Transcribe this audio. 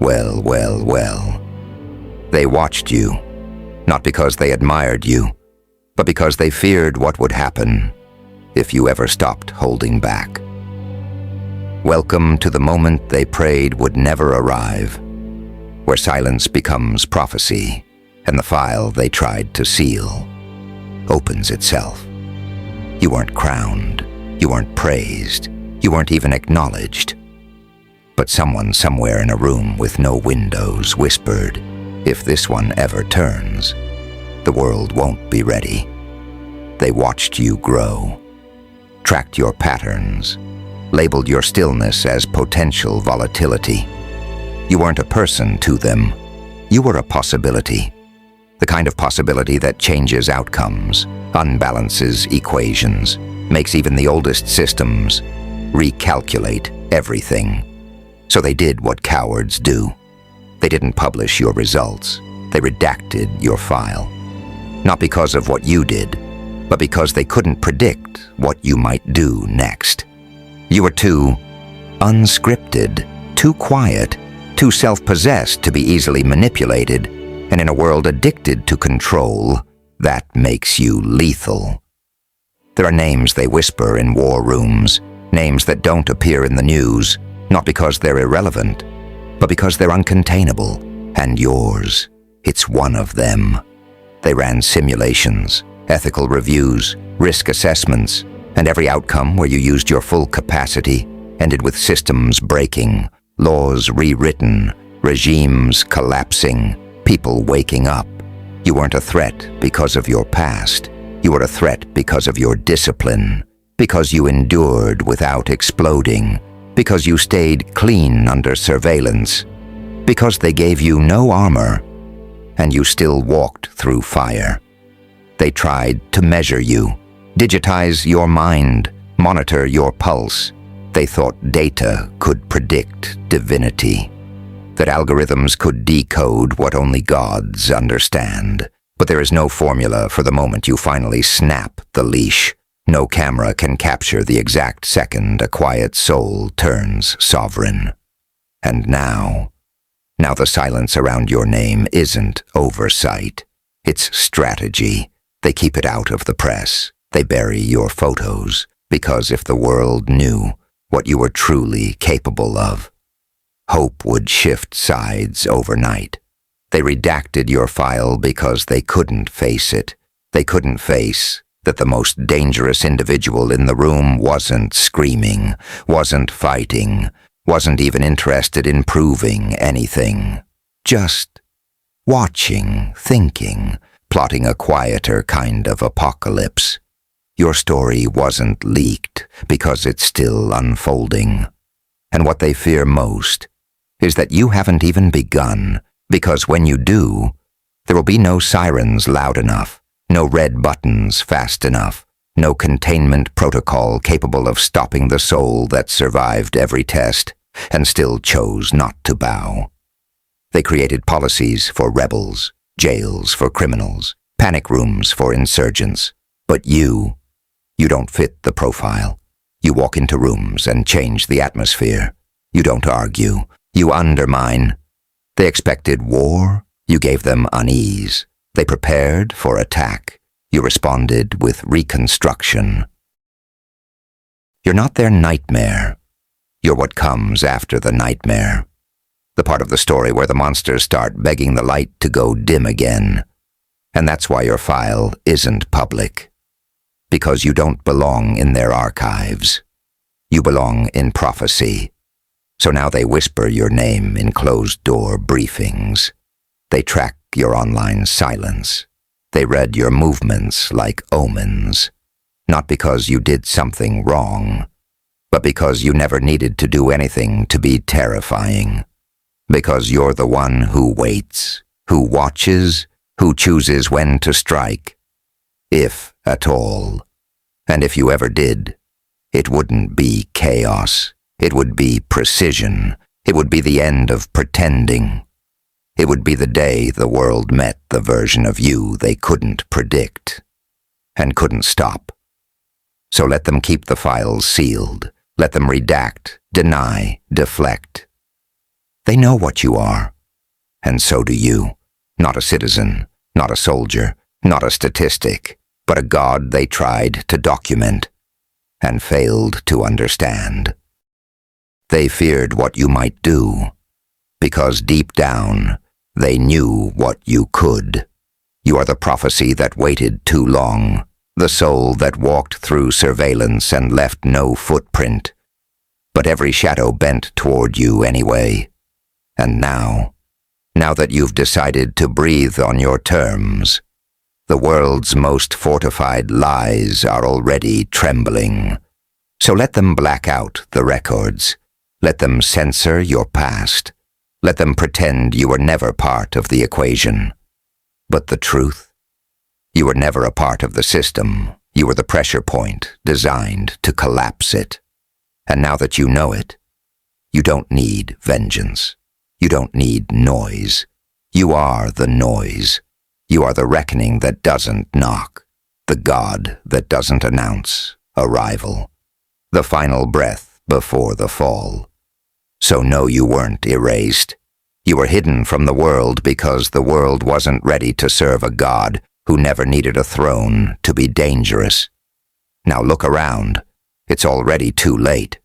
Well, well, well. They watched you, not because they admired you, but because they feared what would happen if you ever stopped holding back. Welcome to the moment they prayed would never arrive, where silence becomes prophecy and the file they tried to seal opens itself. You weren't crowned, you weren't praised, you weren't even acknowledged. But someone somewhere in a room with no windows whispered, if this one ever turns, the world won't be ready. They watched you grow, tracked your patterns, labeled your stillness as potential volatility. You weren't a person to them. You were a possibility. The kind of possibility that changes outcomes, unbalances equations, makes even the oldest systems recalculate everything. So they did what cowards do. They didn't publish your results. They redacted your file. Not because of what you did, but because they couldn't predict what you might do next. You were too unscripted, too quiet, too self-possessed to be easily manipulated, and in a world addicted to control, that makes you lethal. There are names they whisper in war rooms, names that don't appear in the news, not because they're irrelevant, but because they're uncontainable, and yours. It's one of them. They ran simulations, ethical reviews, risk assessments, and every outcome where you used your full capacity ended with systems breaking, laws rewritten, regimes collapsing, people waking up. You weren't a threat because of your past. You were a threat because of your discipline, because you endured without exploding, because you stayed clean under surveillance, because they gave you no armor, and you still walked through fire. They tried to measure you, digitize your mind, monitor your pulse. They thought data could predict divinity, that algorithms could decode what only gods understand. But there is no formula for the moment you finally snap the leash. No camera can capture the exact second a quiet soul turns sovereign. And now the silence around your name isn't oversight. It's strategy. They keep it out of the press. They bury your photos, because if the world knew what you were truly capable of, hope would shift sides overnight. They redacted your file because they couldn't face it. They couldn't face that the most dangerous individual in the room wasn't screaming, wasn't fighting, wasn't even interested in proving anything. Just watching, thinking, plotting a quieter kind of apocalypse. Your story wasn't leaked because it's still unfolding. And what they fear most is that you haven't even begun, because when you do, there will be no sirens loud enough, no red buttons fast enough, no containment protocol capable of stopping the soul that survived every test and still chose not to bow. They created policies for rebels, jails for criminals, panic rooms for insurgents. But you don't fit the profile. You walk into rooms and change the atmosphere. You don't argue. You undermine. They expected war. You gave them unease. They prepared for attack. You responded with reconstruction. You're not their nightmare. You're what comes after the nightmare. The part of the story where the monsters start begging the light to go dim again. And that's why your file isn't public. Because you don't belong in their archives. You belong in prophecy. So now they whisper your name in closed-door briefings. They track your online silence. They read your movements like omens. Not because you did something wrong, but because you never needed to do anything to be terrifying. Because you're the one who waits, who watches, who chooses when to strike. If at all. And if you ever did, it wouldn't be chaos. It would be precision. It would be the end of pretending. It would be the day the world met the version of you they couldn't predict and couldn't stop. So let them keep the files sealed. Let them redact, deny, deflect. They know what you are, and so do you. Not a citizen, not a soldier, not a statistic, but a god they tried to document and failed to understand. They feared what you might do, because deep down they knew what you could. You are the prophecy that waited too long, the soul that walked through surveillance and left no footprint. But every shadow bent toward you anyway. And now that you've decided to breathe on your terms, the world's most fortified lies are already trembling. So let them black out the records. Let them censor your past. Let them pretend you were never part of the equation. But the truth? You were never a part of the system. You were the pressure point designed to collapse it. And now that you know it, you don't need vengeance. You don't need noise. You are the noise. You are the reckoning that doesn't knock, the god that doesn't announce arrival, the final breath before the fall. So no, you weren't erased. You were hidden from the world because the world wasn't ready to serve a god who never needed a throne to be dangerous. Now look around. It's already too late.